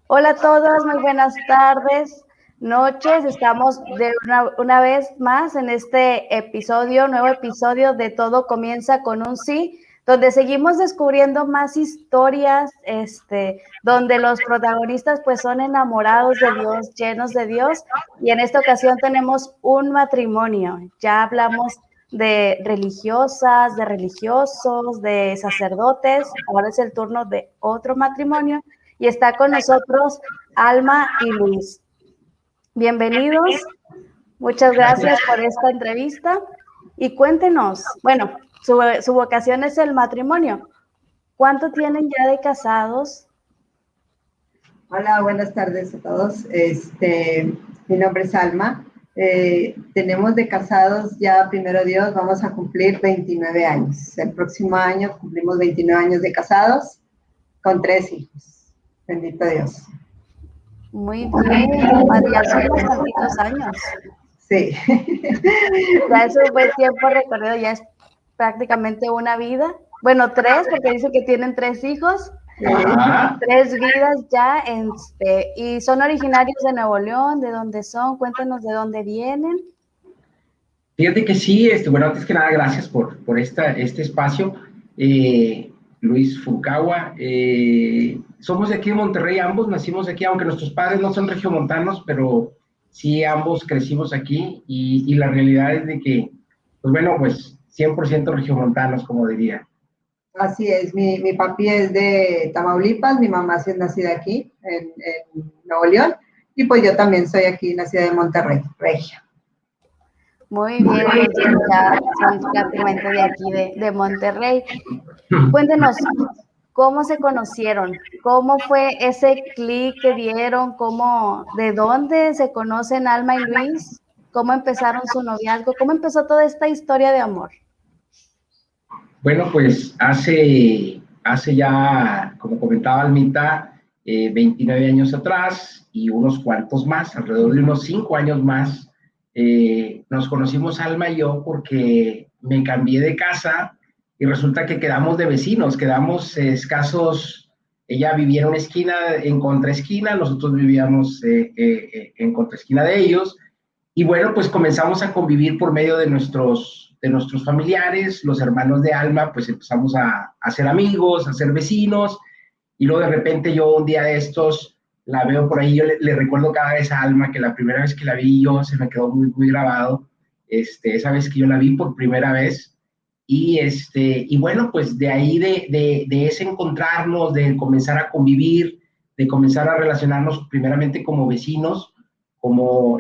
Hola a todos, muy buenas tardes, noches. Estamos de una vez más en este nuevo episodio de Todo Comienza con un Sí, donde seguimos descubriendo más historias, donde los protagonistas pues son enamorados de Dios, llenos de Dios, y en esta ocasión tenemos un matrimonio. Ya hablamos de religiosas, de religiosos, de sacerdotes. Ahora es el turno de otro matrimonio. Y está con nosotros Alma y Luis. Bienvenidos, muchas gracias por esta entrevista. Y cuéntenos, bueno, su vocación es el matrimonio. ¿Cuánto tienen ya de casados? Hola, buenas tardes a todos. Mi nombre es Alma. Tenemos de casados ya, primero Dios, vamos a cumplir 29 años. El próximo año cumplimos 29 años de casados con 3 hijos. Bendito Dios. Muy bien, ya son bastantitos años. Sí. Ya es un buen tiempo recorrido, ya es prácticamente una vida. Bueno, 3, porque dice que tienen 3 hijos. 3 vidas ya, y son originarios de Nuevo León. ¿De dónde son? Cuéntenos de dónde vienen. Fíjate que sí, bueno, antes que nada, gracias por este espacio. Luis Furukawa, somos de aquí de Monterrey, ambos nacimos aquí, aunque nuestros padres no son regiomontanos, pero sí ambos crecimos aquí, y la realidad es de que, pues bueno, pues 100% regiomontanos, como diría. Así es, mi papi es de Tamaulipas, mi mamá sí es nacida aquí, en Nuevo León, y pues yo también soy aquí, nacida de Monterrey, regia. Muy bien, entonces ya son prácticamente de aquí, de Monterrey. Cuéntenos, ¿cómo se conocieron? ¿Cómo fue ese clic que dieron? ¿De dónde se conocen Alma y Luis? ¿Cómo empezaron su noviazgo? ¿Cómo empezó toda esta historia de amor? Bueno, pues hace ya, como comentaba Almita, 29 años atrás y unos cuantos más, alrededor de unos 5 años más, nos conocimos Alma y yo porque me cambié de casa y resulta que quedamos de vecinos, quedamos escasos. Ella vivía en una esquina, en contraesquina, nosotros vivíamos en contraesquina de ellos. Y bueno, pues comenzamos a convivir por medio de nuestros familiares, los hermanos de Alma, pues empezamos a ser amigos, a ser vecinos, y luego de repente yo un día de estos la veo por ahí. Yo le recuerdo cada vez a Alma que la primera vez que la vi yo se me quedó muy, muy grabado, esa vez que yo la vi por primera vez, y bueno, pues de ahí, de ese encontrarnos, de comenzar a convivir, de comenzar a relacionarnos primeramente como vecinos, como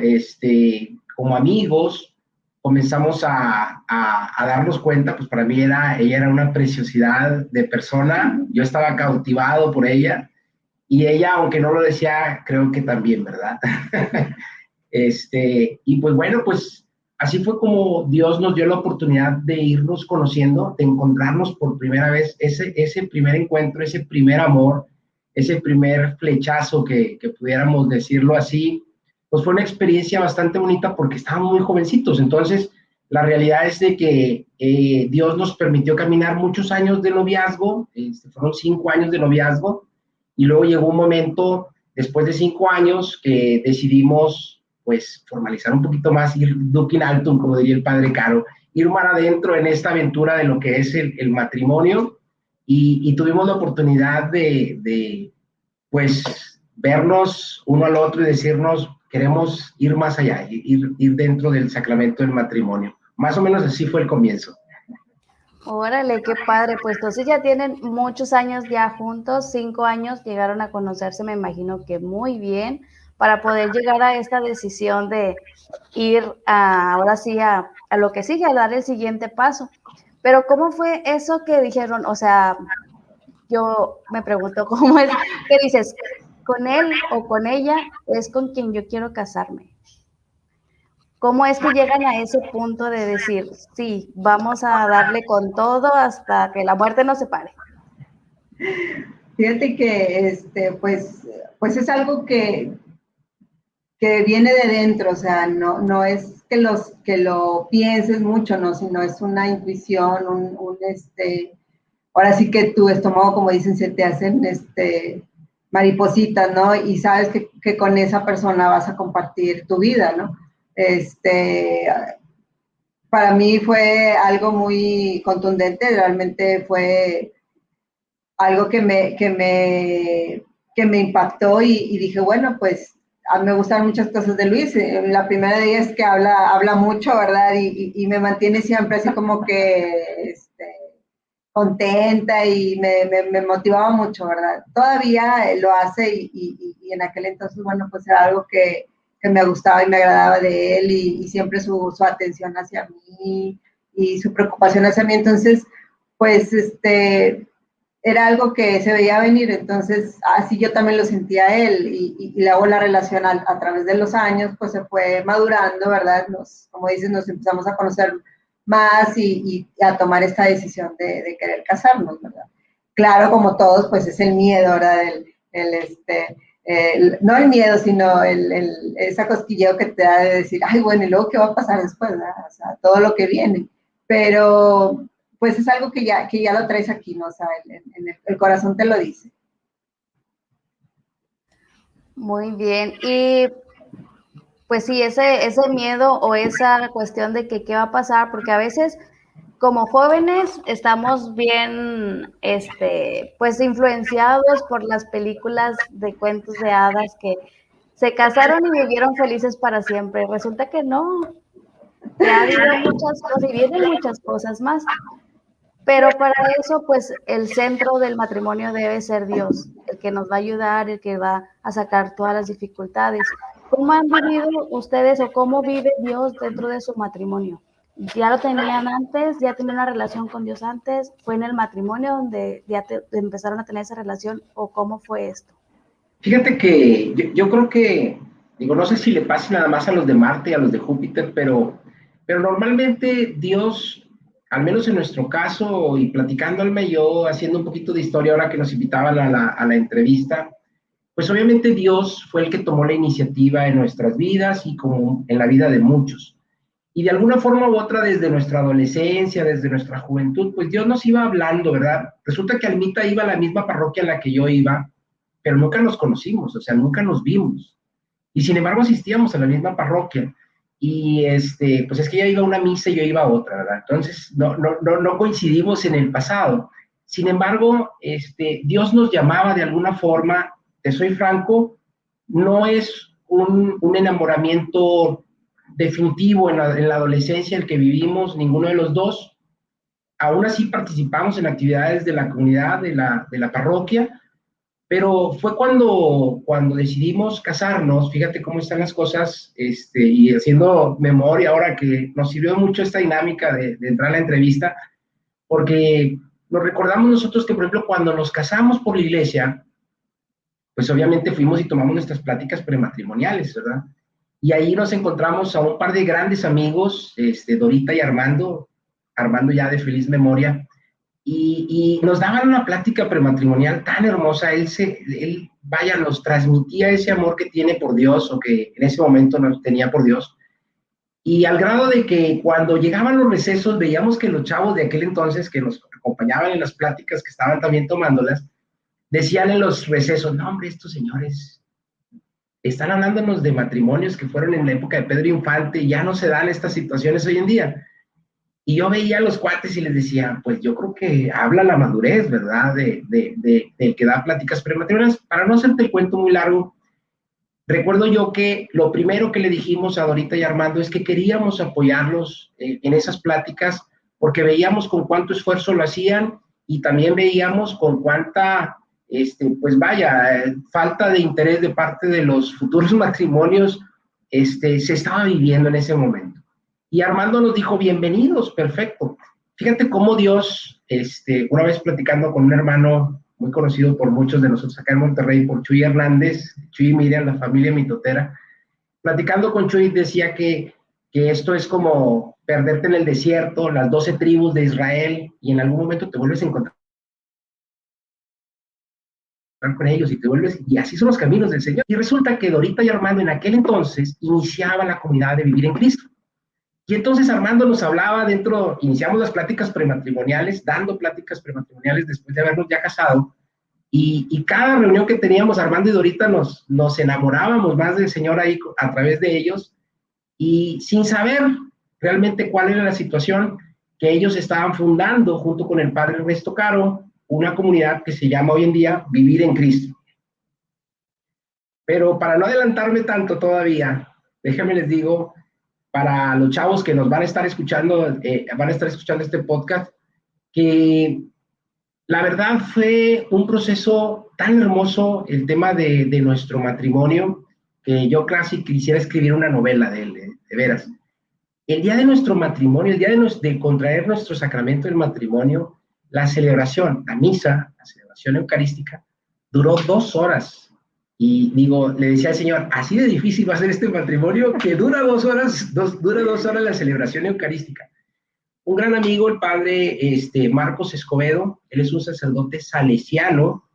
amigos, comenzamos a darnos cuenta. Pues para mí ella era una preciosidad de persona, yo estaba cautivado por ella, y ella, aunque no lo decía, creo que también, ¿verdad? Y pues bueno, pues así fue como Dios nos dio la oportunidad de irnos conociendo, de encontrarnos por primera vez, ese primer encuentro, ese primer amor, ese primer flechazo, que pudiéramos decirlo así. Pues fue una experiencia bastante bonita porque estábamos muy jovencitos. Entonces, la realidad es de que Dios nos permitió caminar muchos años de noviazgo, fueron 5 años de noviazgo, y luego llegó un momento, después de 5 años, que decidimos pues formalizar un poquito más, ir duquin altum, como diría el padre Caro, ir mar adentro en esta aventura de lo que es el matrimonio, y tuvimos la oportunidad de pues vernos uno al otro y decirnos: queremos ir más allá, ir dentro del sacramento del matrimonio. Más o menos así fue el comienzo. Órale, qué padre. Pues entonces ya tienen muchos años ya juntos, 5 años, llegaron a conocerse, me imagino que muy bien, para poder llegar a esta decisión de ir ahora sí a lo que sigue, a dar el siguiente paso. Pero ¿cómo fue eso que dijeron? O sea, yo me pregunto, ¿cómo es que dices, con él o con ella es con quien yo quiero casarme? ¿Cómo es que llegan a ese punto de decir, sí, vamos a darle con todo hasta que la muerte nos separe? Fíjate que, pues es algo que que viene de dentro, o sea, no es que lo pienses mucho, no, sino es una intuición, ahora sí que tu estómago, como dicen, se te hacen maripositas, ¿no? Y sabes que con esa persona vas a compartir tu vida, ¿no? Para mí fue algo muy contundente, realmente fue algo que me impactó y dije, bueno, pues a mí me gustan muchas cosas de Luis. La primera de ellas es que habla mucho, ¿verdad? Y me mantiene siempre así como que contenta y me motivaba mucho, ¿verdad? Todavía lo hace y en aquel entonces, bueno, pues era algo que me gustaba y me agradaba de él y siempre su atención hacia mí y su preocupación hacia mí. Entonces, pues, era algo que se veía venir, entonces así yo también lo sentía él y luego la relación a través de los años pues se fue madurando, ¿verdad? Como dices, nos empezamos a conocer más y a tomar esta decisión de querer casarnos, ¿verdad? Claro, como todos, pues es el miedo, ¿verdad? No el miedo, sino esa cosquilleo que te da de decir, ay, bueno, y luego qué va a pasar después, ¿verdad? O sea, todo lo que viene. Pero pues es algo que ya lo traes aquí, ¿no? O sea, el corazón te lo dice. Muy bien. Y pues sí, ese miedo o esa cuestión de que qué va a pasar, porque a veces como jóvenes estamos bien, pues influenciados por las películas de cuentos de hadas que se casaron y vivieron felices para siempre. Resulta que no, que ha habido muchas cosas y vienen muchas cosas más. Pero para eso, pues el centro del matrimonio debe ser Dios, el que nos va a ayudar, el que va a sacar todas las dificultades. ¿Cómo han vivido ustedes o cómo vive Dios dentro de su matrimonio? ¿Ya lo tenían antes? ¿Ya tenían una relación con Dios antes? ¿Fue en el matrimonio donde ya empezaron a tener esa relación o cómo fue esto? Fíjate que yo creo que, digo, no sé si le pase nada más a los de Marte y a los de Júpiter, pero normalmente Dios, al menos en nuestro caso, y platicando Alma y yo, haciendo un poquito de historia ahora que nos invitaban a la entrevista, pues obviamente Dios fue el que tomó la iniciativa en nuestras vidas y como en la vida de muchos. Y de alguna forma u otra, desde nuestra adolescencia, desde nuestra juventud, pues Dios nos iba hablando, ¿verdad? Resulta que Almita iba a la misma parroquia en la que yo iba, pero nunca nos conocimos, o sea, nunca nos vimos. Y sin embargo asistíamos a la misma parroquia. Y pues es que ella iba a una misa y yo iba a otra, ¿verdad? Entonces no coincidimos en el pasado. Sin embargo, Dios nos llamaba de alguna forma, te soy franco, no es un enamoramiento definitivo en la adolescencia el que vivimos, ninguno de los dos. Aún así participamos en actividades de la comunidad, de la parroquia, pero fue cuando decidimos casarnos, fíjate cómo están las cosas, y haciendo memoria ahora que nos sirvió mucho esta dinámica de entrar a la entrevista, porque nos recordamos nosotros que, por ejemplo, cuando nos casamos por la iglesia, pues obviamente fuimos y tomamos nuestras pláticas prematrimoniales, ¿verdad? Y ahí nos encontramos a un par de grandes amigos, Dorita y Armando, Armando ya de feliz memoria, y nos daban una plática prematrimonial tan hermosa. Él, vaya, nos transmitía ese amor que tiene por Dios o que en ese momento nos tenía por Dios. Y al grado de que cuando llegaban los recesos, veíamos que los chavos de aquel entonces que nos acompañaban en las pláticas, que estaban también tomándolas, decían en los recesos, no, hombre, estos señores están hablándonos de matrimonios que fueron en la época de Pedro Infante y ya no se dan estas situaciones hoy en día. Y yo veía a los cuates y les decía, pues yo creo que habla la madurez, ¿verdad? De que da pláticas prematrimoniales. Para no hacerte el cuento muy largo, recuerdo yo que lo primero que le dijimos a Dorita y Armando es que queríamos apoyarlos en esas pláticas porque veíamos con cuánto esfuerzo lo hacían y también veíamos con cuánta, pues vaya, falta de interés de parte de los futuros matrimonios se estaba viviendo en ese momento. Y Armando nos dijo, bienvenidos, perfecto. Fíjate cómo Dios, una vez platicando con un hermano muy conocido por muchos de nosotros acá en Monterrey, por Chuy Hernández, Chuy y Miriam, la familia mitotera, platicando con Chuy decía que esto es como perderte en el desierto, las 12 tribus de Israel, y en algún momento te vuelves a encontrar con ellos y te vuelves, y así son los caminos del Señor. Y resulta que Dorita y Armando en aquel entonces iniciaban la comunidad de Vivir en Cristo. Y entonces Armando nos hablaba iniciamos las pláticas prematrimoniales, dando pláticas prematrimoniales después de habernos ya casado, y cada reunión que teníamos, Armando y Dorita, nos enamorábamos más del Señor ahí a través de ellos, y sin saber realmente cuál era la situación, que ellos estaban fundando junto con el padre Ernesto Caro, una comunidad que se llama hoy en día Vivir en Cristo. Pero para no adelantarme tanto todavía, déjenme les digo, para los chavos que nos van a estar escuchando este podcast, que la verdad fue un proceso tan hermoso el tema de nuestro matrimonio, que yo casi quisiera escribir una novela de él, de veras. El día de nuestro matrimonio, el día de contraer nuestro sacramento del matrimonio, la celebración, la misa, la celebración eucarística, duró 2 horas. Y digo, le decía al Señor, así de difícil va a ser este matrimonio, que dura 2 horas, dura 2 horas la celebración eucarística. Un gran amigo, el padre Marcos Escobedo, él es un sacerdote salesiano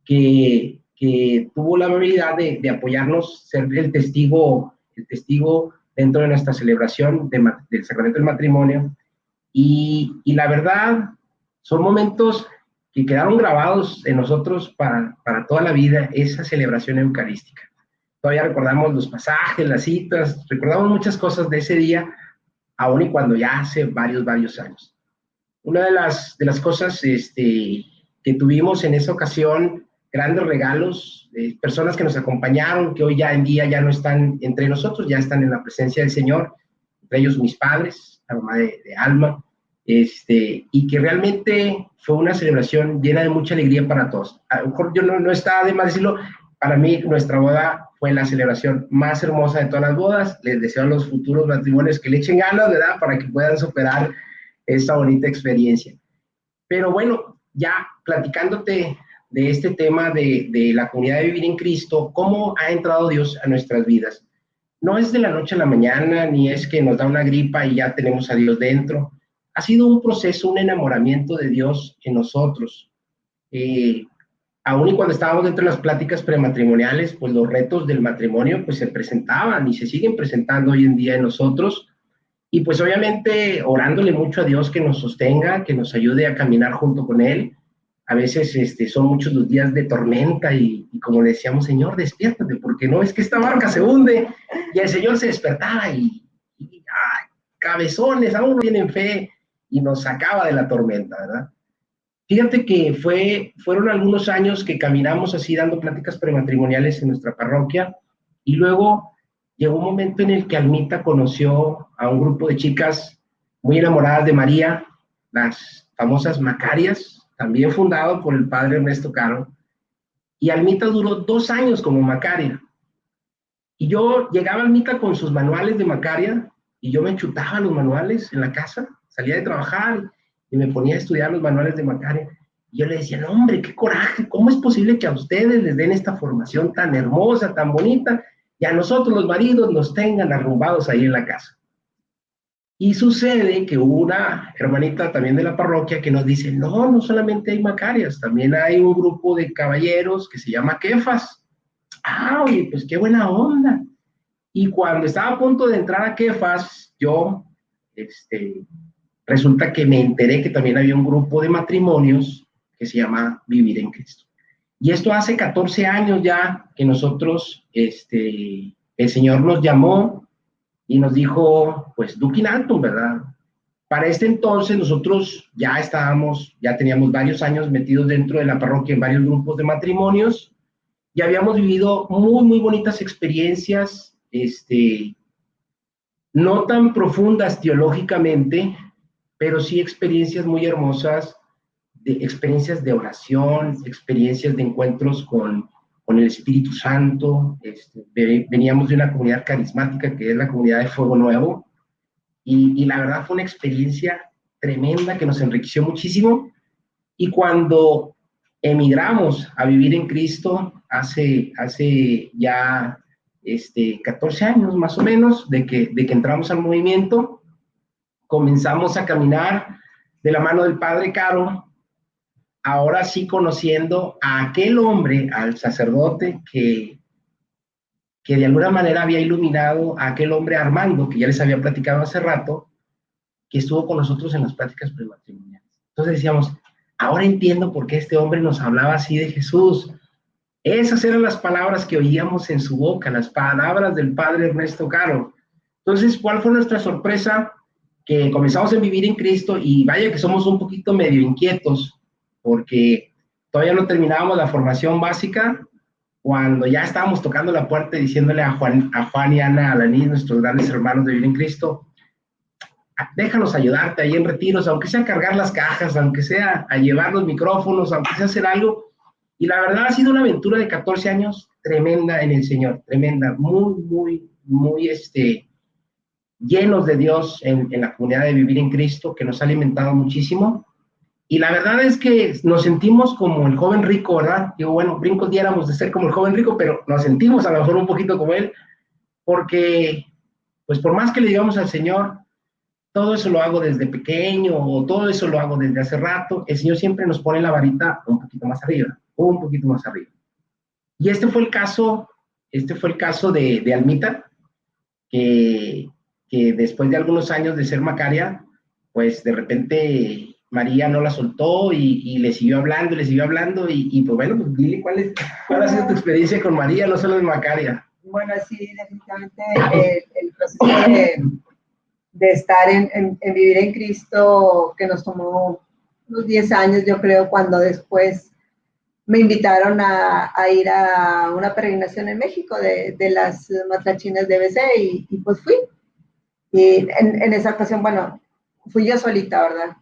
que tuvo la habilidad de apoyarnos, ser el testigo dentro de nuestra celebración del sacramento del matrimonio, y la verdad, son momentos que quedaron grabados en nosotros para toda la vida, esa celebración eucarística. Todavía recordamos los pasajes, las citas, recordamos muchas cosas de ese día, aún y cuando ya hace varios años. Una de las cosas que tuvimos en esa ocasión, grandes regalos, personas que nos acompañaron, que hoy ya en día ya no están entre nosotros, ya están en la presencia del Señor, entre ellos mis padres, la mamá de Alma, y que realmente fue una celebración llena de mucha alegría para todos. A lo mejor yo no está de más decirlo, para mí nuestra boda fue la celebración más hermosa de todas las bodas. Les deseo a los futuros matrimonios que le echen ganas, ¿verdad?, para que puedan superar esta bonita experiencia. Pero bueno, ya platicándote de este tema de la comunidad de Vivir en Cristo, cómo ha entrado Dios a nuestras vidas. No es de la noche a la mañana, ni es que nos da una gripa y ya tenemos a Dios dentro. Ha sido un proceso, un enamoramiento de Dios en nosotros. Aún y cuando estábamos dentro de las pláticas prematrimoniales, pues los retos del matrimonio pues se presentaban y se siguen presentando hoy en día en nosotros. Y pues obviamente orándole mucho a Dios que nos sostenga, que nos ayude a caminar junto con Él. A veces son muchos los días de tormenta y como le decíamos, Señor, despiértate, porque no es que esta barca se hunde. Y el Señor se despertaba y cabezones, aún no tienen fe, y nos sacaba de la tormenta, ¿verdad? Fíjate que fueron algunos años que caminamos así dando pláticas prematrimoniales en nuestra parroquia, y luego llegó un momento en el que Almita conoció a un grupo de chicas muy enamoradas de María, las famosas Macarias, también fundado por el padre Ernesto Caro, y Almita duró 2 años como Macaria. Y yo llegaba a Almita con sus manuales de Macaria, y yo me chutaba los manuales en la casa, salía de trabajar y me ponía a estudiar los manuales de Macaria. Y yo le decía, no, hombre, qué coraje, ¿cómo es posible que a ustedes les den esta formación tan hermosa, tan bonita, y a nosotros los maridos nos tengan arrumbados ahí en la casa? Y sucede que hubo una hermanita también de la parroquia que nos dice, no solamente hay Macarias, también hay un grupo de caballeros que se llama Kefas. Oye, pues qué buena onda. Y cuando estaba a punto de entrar a Kefas, yo, resulta que me enteré que también había un grupo de matrimonios que se llama Vivir en Cristo. Y esto hace 14 años ya que nosotros, el Señor nos llamó y nos dijo, pues, Duquinatum, ¿verdad? Para este entonces nosotros ya teníamos varios años metidos dentro de la parroquia en varios grupos de matrimonios y habíamos vivido muy, muy bonitas experiencias, no tan profundas teológicamente, pero sí experiencias muy hermosas, experiencias de oración, experiencias de encuentros con el Espíritu Santo. Veníamos de una comunidad carismática que es la comunidad de Fuego Nuevo, y la verdad fue una experiencia tremenda que nos enriqueció muchísimo. Y cuando emigramos a Vivir en Cristo, hace ya 14 años más o menos, de que entramos al movimiento, comenzamos a caminar de la mano del Padre Caro, ahora sí conociendo a aquel hombre, al sacerdote que de alguna manera había iluminado a aquel hombre Armando, que ya les había platicado hace rato, que estuvo con nosotros en las pláticas prematrimoniales. Entonces decíamos, ahora entiendo por qué este hombre nos hablaba así de Jesús. Esas eran las palabras que oíamos en su boca, las palabras del padre Ernesto Caro. Entonces, ¿cuál fue nuestra sorpresa? Que comenzamos a vivir en Cristo y vaya que somos un poquito medio inquietos, porque todavía no terminábamos la formación básica, cuando ya estábamos tocando la puerta y diciéndole a Juan y Ana Alaní, nuestros grandes hermanos de Vivir en Cristo, déjanos ayudarte ahí en retiros, aunque sea a cargar las cajas, aunque sea a llevar los micrófonos, aunque sea hacer algo. Y la verdad ha sido una aventura de 14 años tremenda en el Señor, tremenda, muy llenos de Dios en la comunidad de Vivir en Cristo, que nos ha alimentado muchísimo. Y la verdad es que nos sentimos como el joven rico, ¿verdad? Digo, bueno, brincos diéramos de ser como el joven rico, pero nos sentimos a lo mejor un poquito como él, porque, pues por más que le digamos al Señor, todo eso lo hago desde pequeño, o todo eso lo hago desde hace rato, el Señor siempre nos pone la varita un poquito más arriba, un poquito más arriba. Y este fue el caso de Almita, que después de algunos años de ser Macaria, pues de repente María no la soltó y le siguió hablando, y pues bueno, pues Lili, ¿cuál ha sido tu experiencia con María, no solo en Macaria? Bueno, sí, definitivamente el proceso de estar en Vivir en Cristo, que nos tomó unos 10 años, yo creo, cuando después me invitaron a ir a una peregrinación en México de las matlachinas de BC y pues fui. Y en esa ocasión, bueno, fui yo solita, ¿verdad?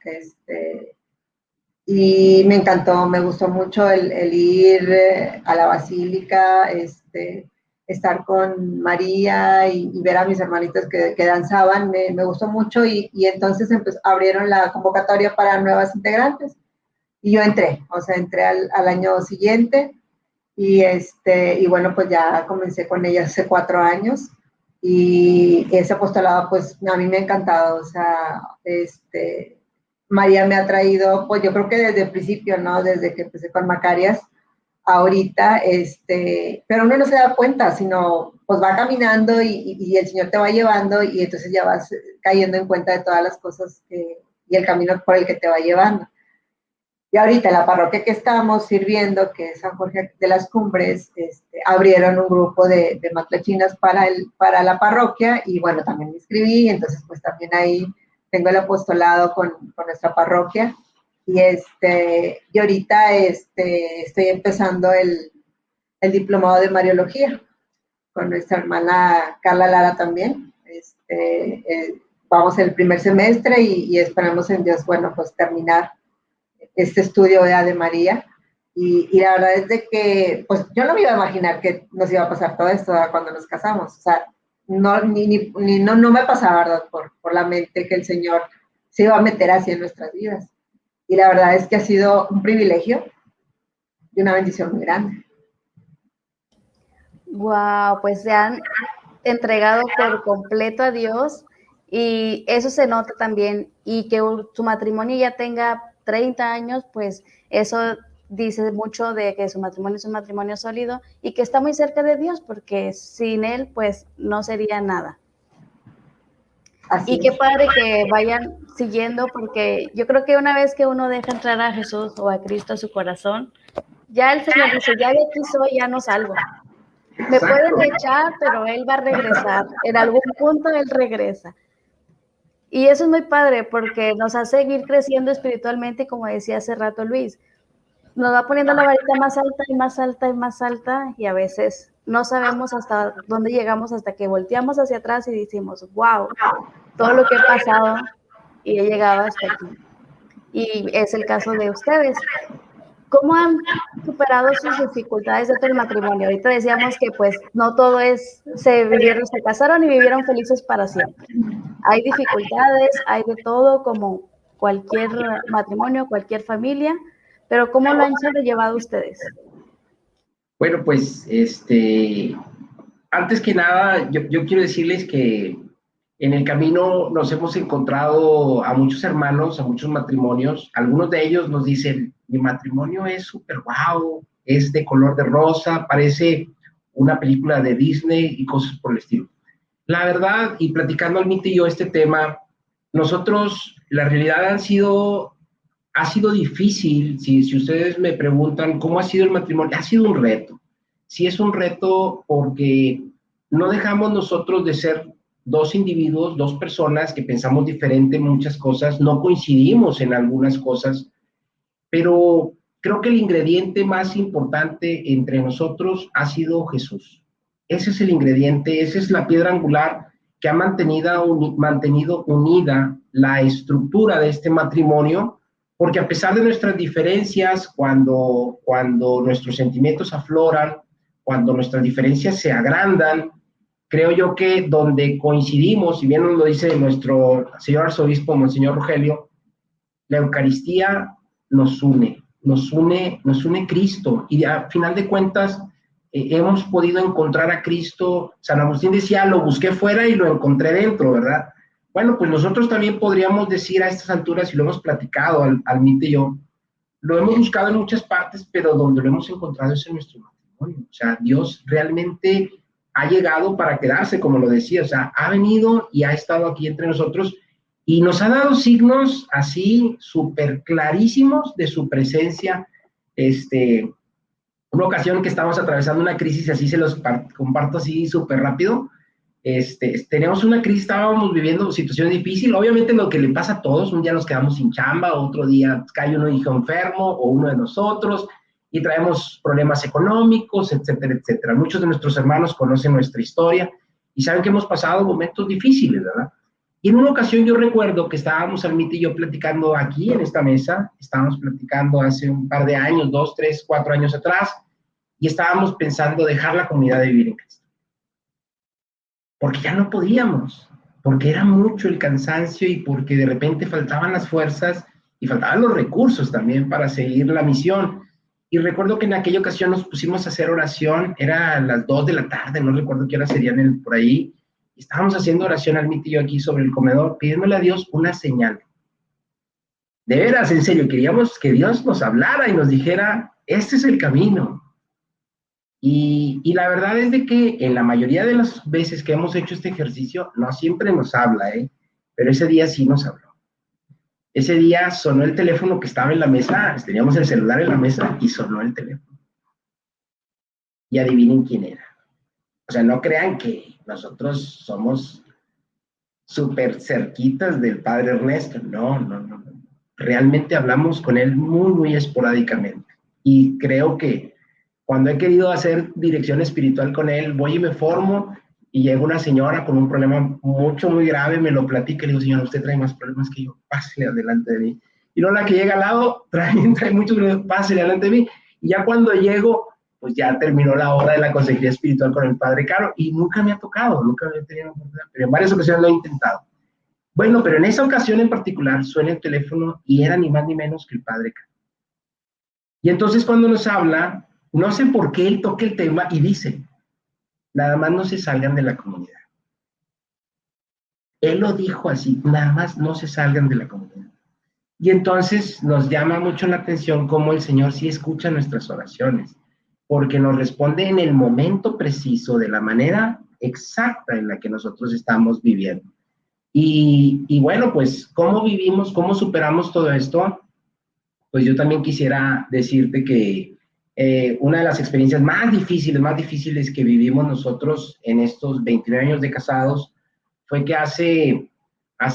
Y me encantó, me gustó mucho el ir a la basílica, estar con María y ver a mis hermanitos que danzaban, me gustó mucho y entonces abrieron la convocatoria para nuevas integrantes y yo entré, o sea, entré al año siguiente y bueno, pues ya comencé con ella hace 4 años y ese apostolado pues a mí me ha encantado, o sea, María me ha traído, pues yo creo que desde el principio, ¿no? Desde que empecé con Macarias, ahorita, pero uno no se da cuenta, sino pues va caminando y el Señor te va llevando y entonces ya vas cayendo en cuenta de todas las cosas y el camino por el que te va llevando. Y ahorita la parroquia que estamos sirviendo, que es San Jorge de las Cumbres, abrieron un grupo de matlachinas para la parroquia y bueno, también me inscribí, entonces pues también ahí tengo el apostolado con nuestra parroquia y ahorita estoy empezando el diplomado de Mariología con nuestra hermana Carla Lara también. Vamos el primer semestre y esperamos en Dios, bueno, pues terminar este estudio de María. Y la verdad es de que, pues yo no me iba a imaginar que nos iba a pasar todo esto cuando nos casamos. O sea, no me pasaba, ¿verdad? Por la mente que el Señor se iba a meter así en nuestras vidas. Y la verdad es que ha sido un privilegio y una bendición muy grande. Wow, pues se han entregado por completo a Dios y eso se nota también. Y que su matrimonio ya tenga 30 años, pues eso dice mucho de que su matrimonio es un matrimonio sólido y que está muy cerca de Dios, porque sin Él, pues no sería nada. Así y qué es. padre que vayan siguiendo, porque yo creo que una vez que uno deja entrar a Jesús o a Cristo a su corazón, ya el Señor dice, ya de aquí soy, ya no salgo. Me pueden echar, pero Él va a regresar. En algún punto Él regresa. Y eso es muy padre porque nos hace seguir creciendo espiritualmente, como decía hace rato Luis. Nos va poniendo la varita más alta y más alta y más alta y a veces no sabemos hasta dónde llegamos hasta que volteamos hacia atrás y decimos, wow, todo lo que he pasado y he llegado hasta aquí. Y es el caso de ustedes. ¿Cómo han superado sus dificultades dentro del matrimonio? Ahorita decíamos que pues no todo es, se casaron y vivieron felices para siempre. Hay dificultades, hay de todo, como cualquier matrimonio, cualquier familia, pero ¿cómo lo han sobrellevado ustedes? Bueno, pues, antes que nada, yo quiero decirles que En el camino nos hemos encontrado a muchos hermanos, a muchos matrimonios. Algunos de ellos nos dicen, mi matrimonio es súper guau, es de color de rosa, parece una película de Disney y cosas por el estilo. La verdad, y platicando Almita y yo este tema, nosotros, la realidad ha sido difícil. Si ustedes me preguntan cómo ha sido el matrimonio, ha sido un reto. Sí es un reto porque no dejamos nosotros de ser dos individuos, dos personas que pensamos diferente en muchas cosas, no coincidimos en algunas cosas, pero creo que el ingrediente más importante entre nosotros ha sido Jesús. Ese es el ingrediente, esa es la piedra angular que ha mantenido unida la estructura de este matrimonio, porque a pesar de nuestras diferencias, cuando nuestros sentimientos afloran, cuando nuestras diferencias se agrandan, creo yo que donde coincidimos, si bien nos lo dice nuestro señor arzobispo, Monseñor Rogelio, la Eucaristía nos une Cristo, y a final de cuentas hemos podido encontrar a Cristo. San Agustín decía, lo busqué fuera y lo encontré dentro, ¿verdad? Bueno, pues nosotros también podríamos decir a estas alturas, y lo hemos platicado, Almita y yo, lo hemos buscado en muchas partes, pero donde lo hemos encontrado es en nuestro matrimonio. O sea, Dios realmente ha llegado para quedarse, como lo decía, o sea, ha venido y ha estado aquí entre nosotros, y nos ha dado signos así súper clarísimos de su presencia. Una ocasión que estábamos atravesando una crisis, así se los comparto así súper rápido. Teníamos una crisis, estábamos viviendo situaciones difíciles, obviamente lo que le pasa a todos, un día nos quedamos sin chamba, otro día cae uno hijo enfermo, o uno de nosotros, y traemos problemas económicos, etcétera, etcétera. Muchos de nuestros hermanos conocen nuestra historia, y saben que hemos pasado momentos difíciles, ¿verdad? Y en una ocasión yo recuerdo que estábamos Almita y yo platicando aquí en esta mesa, estábamos platicando hace un par de años, 2, 3, 4 años atrás, y estábamos pensando dejar la comunidad de vivir en Cristo. Porque ya no podíamos, porque era mucho el cansancio y porque de repente faltaban las fuerzas y faltaban los recursos también para seguir la misión. Y recuerdo que en aquella ocasión nos pusimos a hacer oración, era a las 2 de la tarde, no recuerdo qué hora serían por ahí. Estábamos haciendo oración Almita y yo aquí sobre el comedor, pidiéndole a Dios una señal. De veras, en serio, queríamos que Dios nos hablara y nos dijera, este es el camino. Y la verdad es de que en la mayoría de las veces que hemos hecho este ejercicio, no siempre nos habla, pero ese día sí nos habló. Ese día sonó el teléfono que estaba en la mesa, teníamos el celular en la mesa y sonó el teléfono. Y adivinen quién era. O sea, no crean que nosotros somos súper cerquitas del padre Ernesto. No. Realmente hablamos con él muy, muy esporádicamente. Y creo que cuando he querido hacer dirección espiritual con él, voy y me formo, y llega una señora con un problema muy grave, me lo platica, y le digo, señora, usted trae más problemas que yo, pásele adelante de mí. Y luego la que llega al lado, trae muchos problemas, pásele adelante de mí. Y ya cuando llego, pues ya terminó la hora de la consejería espiritual con el padre Caro, y nunca me ha tocado, nunca me he tenido la oportunidad, pero en varias ocasiones lo he intentado. Bueno, pero en esa ocasión en particular suena el teléfono y era ni más ni menos que el padre Caro. Y entonces cuando nos habla, no sé por qué él toca el tema y dice, nada más no se salgan de la comunidad. Él lo dijo así, nada más no se salgan de la comunidad. Y entonces nos llama mucho la atención cómo el Señor sí escucha nuestras oraciones, porque nos responde en el momento preciso, de la manera exacta en la que nosotros estamos viviendo. Y bueno, pues, ¿cómo vivimos, cómo superamos todo esto? Pues yo también quisiera decirte que una de las experiencias más difíciles que vivimos nosotros en estos 29 años de casados fue que hace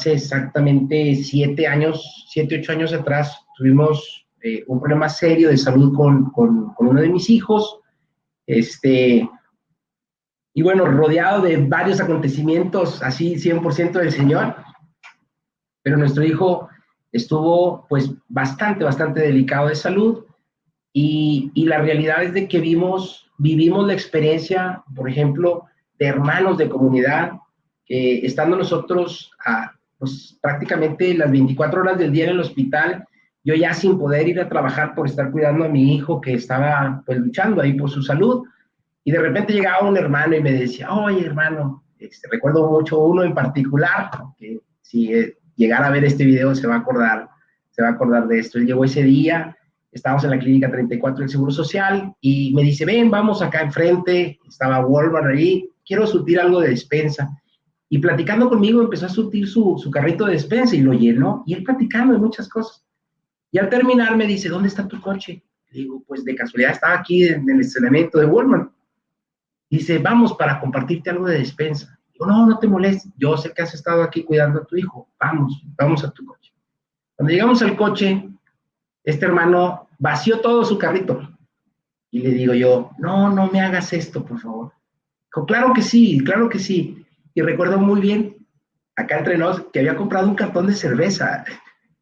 exactamente 7, 8 años atrás tuvimos un problema serio de salud con uno de mis hijos, y bueno, rodeado de varios acontecimientos, así 100% del Señor, pero nuestro hijo estuvo pues bastante delicado de salud, y la realidad es de que vivimos la experiencia, por ejemplo, de hermanos de comunidad, que estando nosotros pues prácticamente las 24 horas del día en el hospital, yo ya sin poder ir a trabajar por estar cuidando a mi hijo que estaba pues luchando ahí por su salud, y de repente llegaba un hermano y me decía, oye hermano, Recuerdo mucho uno en particular, que si llegara a ver este video se va a acordar de esto. Él llegó ese día, estábamos en la clínica 34 del Seguro Social, y me dice, ven, vamos acá enfrente, estaba Walmart ahí, quiero surtir algo de despensa. Y platicando conmigo empezó a surtir su carrito de despensa y lo llenó, y él platicando de muchas cosas. Y al terminar me dice, ¿dónde está tu coche? Le digo, pues de casualidad estaba aquí en el estacionamiento de Walmart. Dice, vamos para compartirte algo de despensa. Digo, no, no te molestes, yo sé que has estado aquí cuidando a tu hijo, vamos a tu coche. Cuando llegamos al coche, este hermano vació todo su carrito. Y le digo yo, no, no me hagas esto, por favor. Dijo, claro que sí, claro que sí. Y recuerdo muy bien, acá entre nos, que había comprado un cartón de cerveza.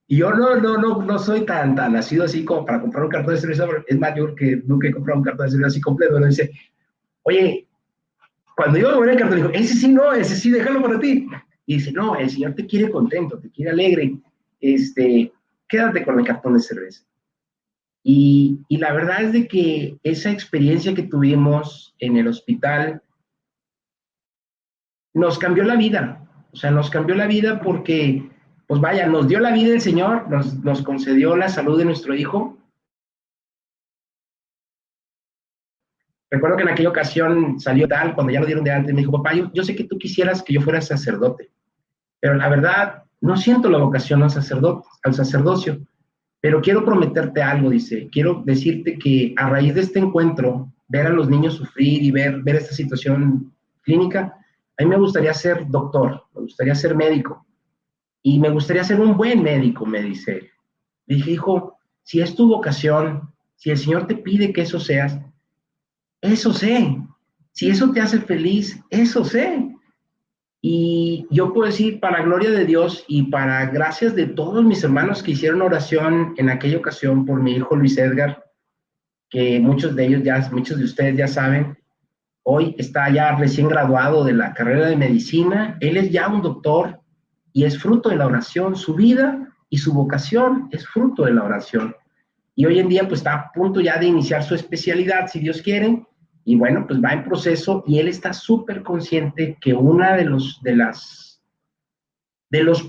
Y yo no soy tan nacido así como para comprar un cartón de cerveza, es mayor que nunca he comprado un cartón de cerveza así completo. Bueno, dice, oye, cuando yo abrí el cartón, dijo, ese sí, déjalo para ti. Y dice, no, el Señor te quiere contento, te quiere alegre, quédate con el cartón de cerveza. Y la verdad es de que esa experiencia que tuvimos en el hospital nos cambió la vida. O sea, nos cambió la vida porque, pues vaya, nos dio la vida el Señor, nos concedió la salud de nuestro hijo. Recuerdo que en aquella ocasión salió tal, cuando ya lo dieron de alta, y me dijo, papá, yo sé que tú quisieras que yo fuera sacerdote, pero la verdad, no siento la vocación al sacerdocio, pero quiero prometerte algo, dice, quiero decirte que a raíz de este encuentro, ver a los niños sufrir y ver esta situación clínica, a mí me gustaría ser doctor, me gustaría ser médico, y me gustaría ser un buen médico, me dice él. Le dije, hijo, si es tu vocación, si el Señor te pide que eso seas, eso sé. Si eso te hace feliz, eso sé. Y yo puedo decir, para gloria de Dios y para gracias de todos mis hermanos que hicieron oración en aquella ocasión por mi hijo Luis Edgar, que muchos de ustedes ya saben, hoy está ya recién graduado de la carrera de medicina, él es ya un doctor y es fruto de la oración, su vida y su vocación es fruto de la oración. Y hoy en día pues está a punto ya de iniciar su especialidad, si Dios quiere, y bueno, pues va en proceso y él está súper consciente que una de los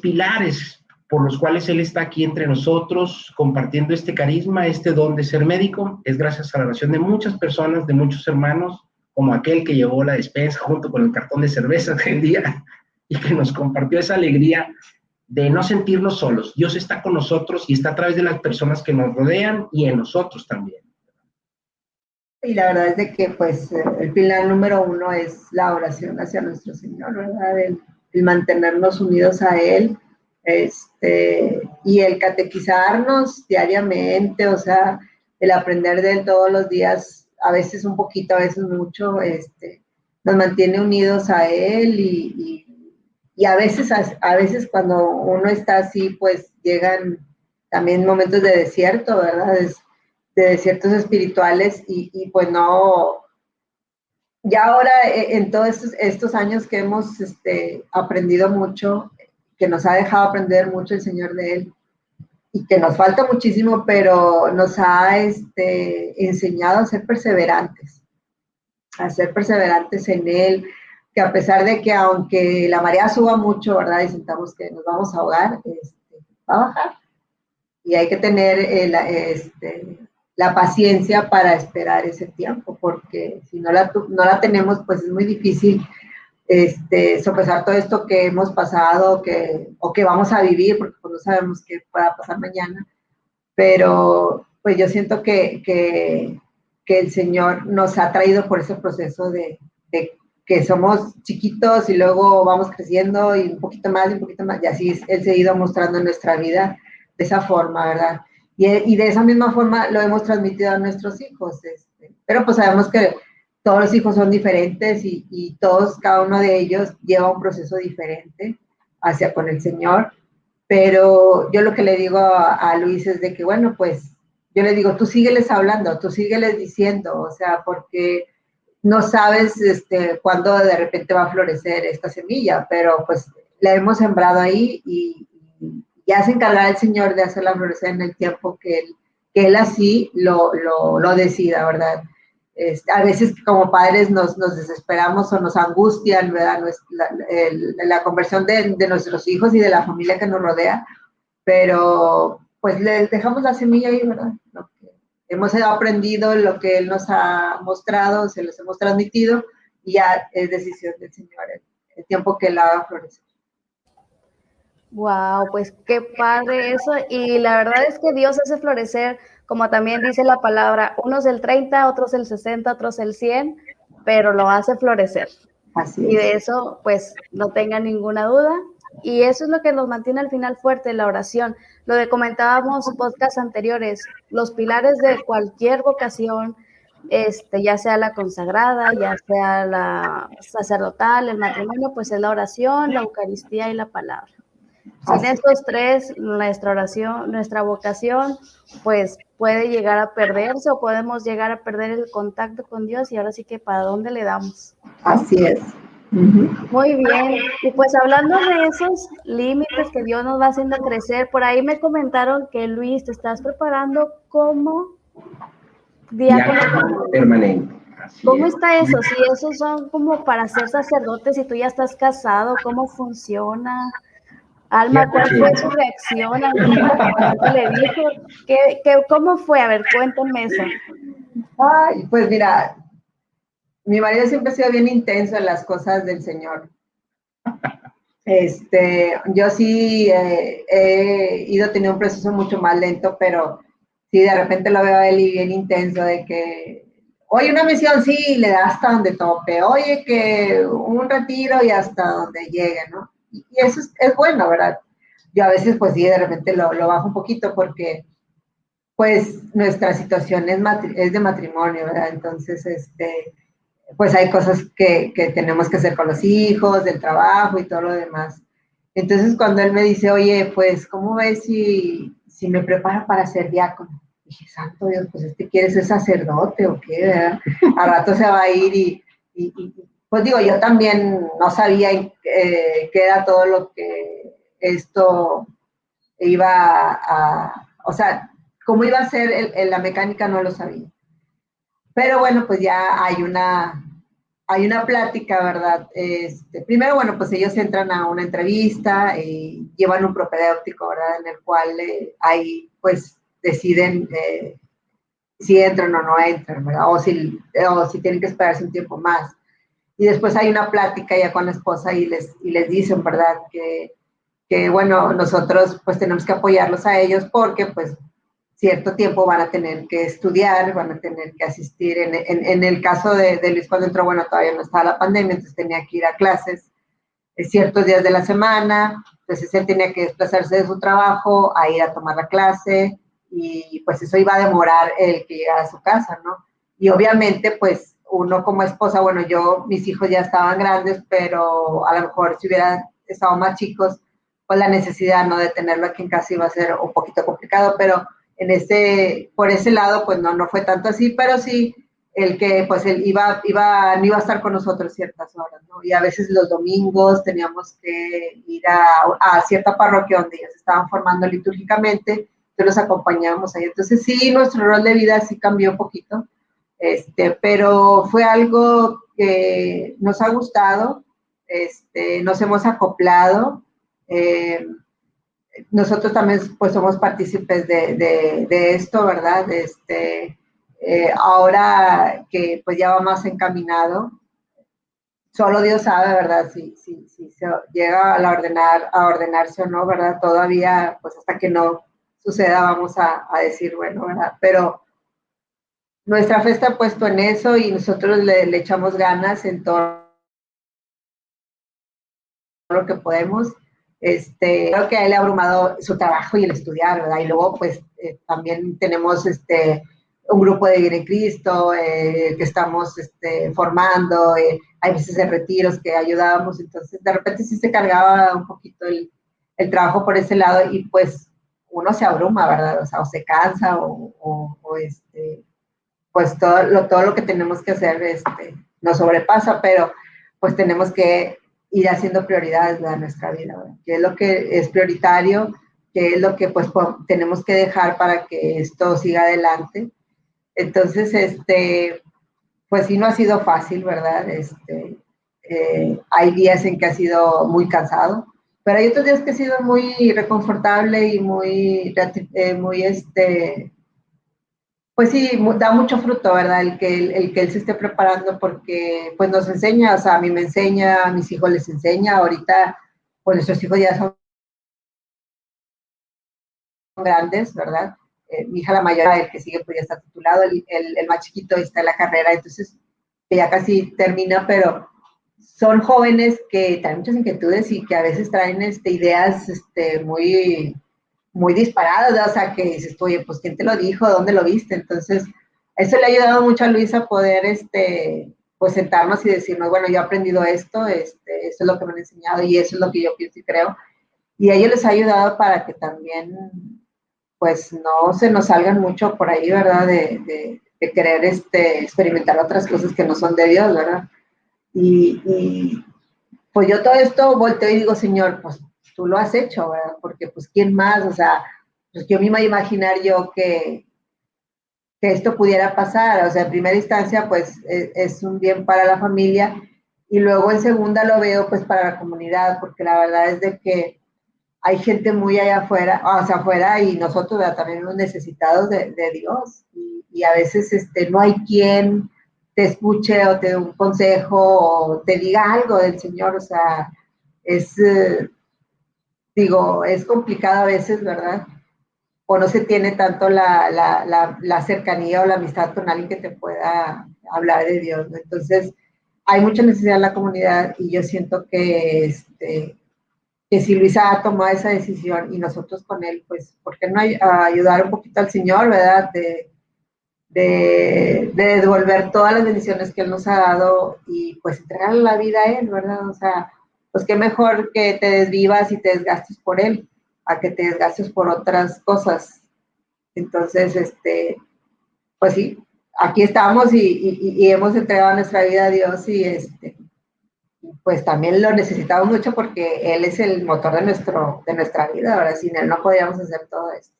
pilares por los cuales él está aquí entre nosotros, compartiendo este carisma, este don de ser médico, es gracias a la oración de muchas personas, de muchos hermanos, como aquel que llevó la despensa junto con el cartón de cerveza aquel día y que nos compartió esa alegría de no sentirnos solos. Dios está con nosotros y está a través de las personas que nos rodean y en nosotros también. Y la verdad es de que pues el pilar número uno es la oración hacia nuestro Señor, ¿verdad? El mantenernos unidos a Él, y el catequizarnos diariamente, o sea, el aprender de Él todos los días, a veces un poquito, a veces mucho, nos mantiene unidos a Él y a veces cuando uno está así, pues llegan también momentos de desierto, ¿verdad? De desiertos espirituales y pues no, ya ahora en todos estos años que hemos aprendido mucho, que nos ha dejado aprender mucho el Señor de Él y que nos falta muchísimo, pero nos ha enseñado a ser perseverantes en Él, que a pesar de que aunque la marea suba mucho, ¿verdad? Y sentamos que nos vamos a ahogar, va a bajar. Y hay que tener la paciencia para esperar ese tiempo, porque si no la tenemos, pues es muy difícil sopesar todo esto que hemos pasado o que vamos a vivir, porque pues no sabemos qué pueda pasar mañana. Pero pues yo siento que el Señor nos ha traído por ese proceso de que somos chiquitos y luego vamos creciendo y un poquito más, y así Él se ha ido mostrando en nuestra vida de esa forma, ¿verdad? Y de esa misma forma lo hemos transmitido a nuestros hijos, pero pues sabemos que todos los hijos son diferentes y todos, cada uno de ellos lleva un proceso diferente hacia con el Señor, pero yo lo que le digo a Luis es de que, bueno, pues yo le digo, tú sígueles hablando, tú sígueles diciendo, o sea, porque no sabes cuándo de repente va a florecer esta semilla, pero pues la hemos sembrado ahí y ya se encargará el Señor de hacerla florecer en el tiempo que Él así lo decida, ¿verdad? A veces como padres nos desesperamos o nos angustian, ¿verdad? La conversión de nuestros hijos y de la familia que nos rodea, pero pues les dejamos la semilla ahí, ¿verdad? Lo que hemos aprendido, lo que Él nos ha mostrado, se los hemos transmitido, y ya es decisión del Señor el tiempo que Él haga florecer. Wow, pues qué padre eso. Y la verdad es que Dios hace florecer, como también dice la palabra, unos el 30, otros el 60, otros el 100, pero lo hace florecer. Así Y es. de eso, pues, no tengan ninguna duda. Y eso es lo que nos mantiene al final fuerte, la oración. Lo que comentábamos en podcasts anteriores, los pilares de cualquier vocación, ya sea la consagrada, ya sea la sacerdotal, el matrimonio, pues es la oración, la Eucaristía y la palabra. Sin estos tres, nuestra oración, nuestra vocación, pues puede llegar a perderse o podemos llegar a perder el contacto con Dios y ahora sí que ¿para dónde le damos? Así es. Muy bien, y pues hablando de esos límites que Dios nos va haciendo crecer, por ahí me comentaron que Luis, te estás preparando como diácono permanente. ¿Cómo está eso? Si esos son como para ser sacerdotes y tú ya estás casado, ¿cómo funciona? Alma, ¿cuál fue su reacción al momento que tu marido le dijo? ¿Cómo fue? A ver, cuéntame eso. Ay, pues mira, mi marido siempre ha sido bien intenso en las cosas del Señor. Yo sí he ido teniendo un proceso mucho más lento, pero sí, de repente lo veo a él y bien intenso de que, oye, una misión, sí, le da hasta donde tope, oye, que un retiro y hasta donde llegue, ¿no? Y eso es bueno, ¿verdad? Yo a veces, pues sí, de repente lo bajo un poquito porque, pues, nuestra situación es de matrimonio, ¿verdad? Entonces, pues hay cosas que tenemos que hacer con los hijos, del trabajo y todo lo demás. Entonces, cuando él me dice, oye, pues, ¿cómo ves si me preparo para ser diácono? Dije, santo Dios, pues, ¿quiere ser sacerdote o qué, verdad? Al rato se va a ir pues digo, yo también no sabía qué era todo lo que esto o sea, cómo iba a ser la mecánica no lo sabía. Pero bueno, pues ya hay una plática, ¿verdad? Primero, bueno, pues ellos entran a una entrevista y llevan un propedéutico, ¿verdad? En el cual ahí, pues, deciden si entran o no entran, ¿verdad? O si tienen que esperarse un tiempo más. Y después hay una plática ya con la esposa y les dicen, ¿verdad? Que, bueno, nosotros pues tenemos que apoyarlos a ellos porque, pues, cierto tiempo van a tener que estudiar, van a tener que asistir. En el caso de Luis, cuando entró, bueno, todavía no estaba la pandemia, entonces tenía que ir a clases ciertos días de la semana, entonces él tenía que desplazarse de su trabajo a ir a tomar la clase, y pues eso iba a demorar el que llegara a su casa, ¿no? Y obviamente, pues, uno como esposa, bueno, mis hijos ya estaban grandes, pero a lo mejor si hubieran estado más chicos, pues la necesidad, ¿no?, de tenerlo aquí en casa iba a ser un poquito complicado, pero por ese lado, pues no fue tanto así, pero sí el que pues él no iba a estar con nosotros ciertas horas, ¿no? Y a veces los domingos teníamos que ir a cierta parroquia donde ellos estaban formando litúrgicamente, entonces los acompañábamos ahí. Entonces sí, nuestro rol de vida sí cambió un poquito, pero fue algo que nos ha gustado, nos hemos acoplado, nosotros también pues somos partícipes de esto, ¿verdad? Ahora que pues ya va más encaminado, solo Dios sabe, ¿verdad? Si se llega a ordenarse o no, ¿verdad? Todavía, pues hasta que no suceda, vamos a decir, bueno, ¿verdad? Pero nuestra fe está puesto en eso y nosotros le echamos ganas en todo lo que podemos. Creo que a él le ha abrumado su trabajo y el estudiar, ¿verdad? Y luego, pues, también tenemos un grupo de Vida en Cristo que estamos formando, hay veces en retiros que ayudábamos, entonces de repente sí se cargaba un poquito el trabajo por ese lado y pues uno se abruma, ¿verdad? O sea, o se cansa pues todo lo que tenemos que hacer nos sobrepasa, pero pues tenemos que ir haciendo prioridades de nuestra vida, ¿verdad? ¿Qué es lo que es prioritario? ¿Qué es lo que pues tenemos que dejar para que esto siga adelante? Entonces, pues sí, no ha sido fácil, ¿verdad? Hay días en que ha sido muy cansado, pero hay otros días que ha sido muy reconfortable y pues sí, da mucho fruto, ¿verdad? El que él se esté preparando porque pues nos enseña, o sea, a mí me enseña, a mis hijos les enseña, ahorita pues nuestros hijos ya son grandes, ¿verdad? Mi hija la mayor, el que sigue pues ya está titulado, el más chiquito está en la carrera, entonces que ya casi termina, pero son jóvenes que traen muchas inquietudes y que a veces traen ideas muy, muy disparadas, ¿verdad? O sea, que dices, oye, pues ¿quién te lo dijo? ¿Dónde lo viste? Entonces, eso le ha ayudado mucho a Luis a poder, pues sentarnos y decirnos, bueno, yo he aprendido esto, eso es lo que me han enseñado y eso es lo que yo pienso y creo. Y a ellos les ha ayudado para que también, pues, no se nos salgan mucho por ahí, ¿verdad? De querer experimentar otras cosas que no son de Dios, ¿verdad? Y pues yo todo esto volteo y digo, Señor, pues tú lo has hecho, ¿verdad? Porque pues quién más, o sea, pues yo me iba a imaginar yo que esto pudiera pasar, o sea, en primera instancia pues es un bien para la familia y luego en segunda lo veo pues para la comunidad, porque la verdad es de que hay gente muy allá afuera, o sea, afuera y nosotros, ¿verdad? También los necesitados de Dios y a veces no hay quien te escuche o te dé un consejo o te diga algo del Señor, o sea, es, digo, es complicado a veces, ¿verdad? O no se tiene tanto la cercanía o la amistad con alguien que te pueda hablar de Dios, ¿no? Entonces, hay mucha necesidad en la comunidad y yo siento que si Luisa ha tomado esa decisión y nosotros con él, pues, ¿por qué no ayudar un poquito al Señor, verdad? De devolver todas las bendiciones que Él nos ha dado y pues entregarle la vida a Él, ¿verdad? O sea, pues qué mejor que te desvivas y te desgastes por Él, a que te desgastes por otras cosas. Entonces, pues sí, aquí estamos y hemos entregado nuestra vida a Dios y pues también lo necesitamos mucho porque Él es el motor de nuestra vida, ¿verdad? Sin Él no podíamos hacer todo esto.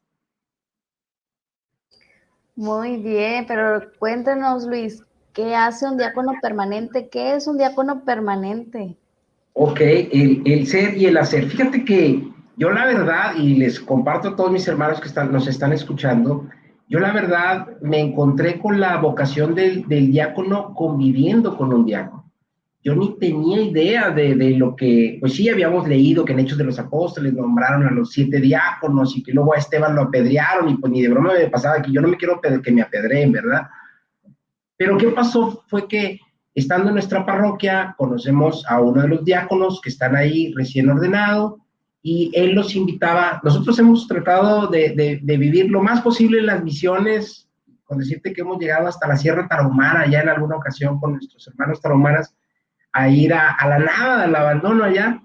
Muy bien, pero cuéntanos, Luis, ¿qué hace un diácono permanente? ¿Qué es un diácono permanente? Ok, el ser y el hacer. Fíjate que yo la verdad, y les comparto a todos mis hermanos que nos están escuchando, yo la verdad me encontré con la vocación del diácono conviviendo con un diácono. Yo ni tenía idea de lo que, pues sí, habíamos leído que en Hechos de los Apóstoles nombraron a los 7 diáconos y que luego a Esteban lo apedrearon y pues ni de broma me pasaba que yo no me quiero que me apedreen, ¿verdad? Pero ¿qué pasó? Fue que estando en nuestra parroquia conocemos a uno de los diáconos que están ahí recién ordenado y él los invitaba. Nosotros hemos tratado de vivir lo más posible las misiones, con decirte que hemos llegado hasta la Sierra Tarahumara ya en alguna ocasión con nuestros hermanos tarahumaras a ir a la nada, al abandono allá.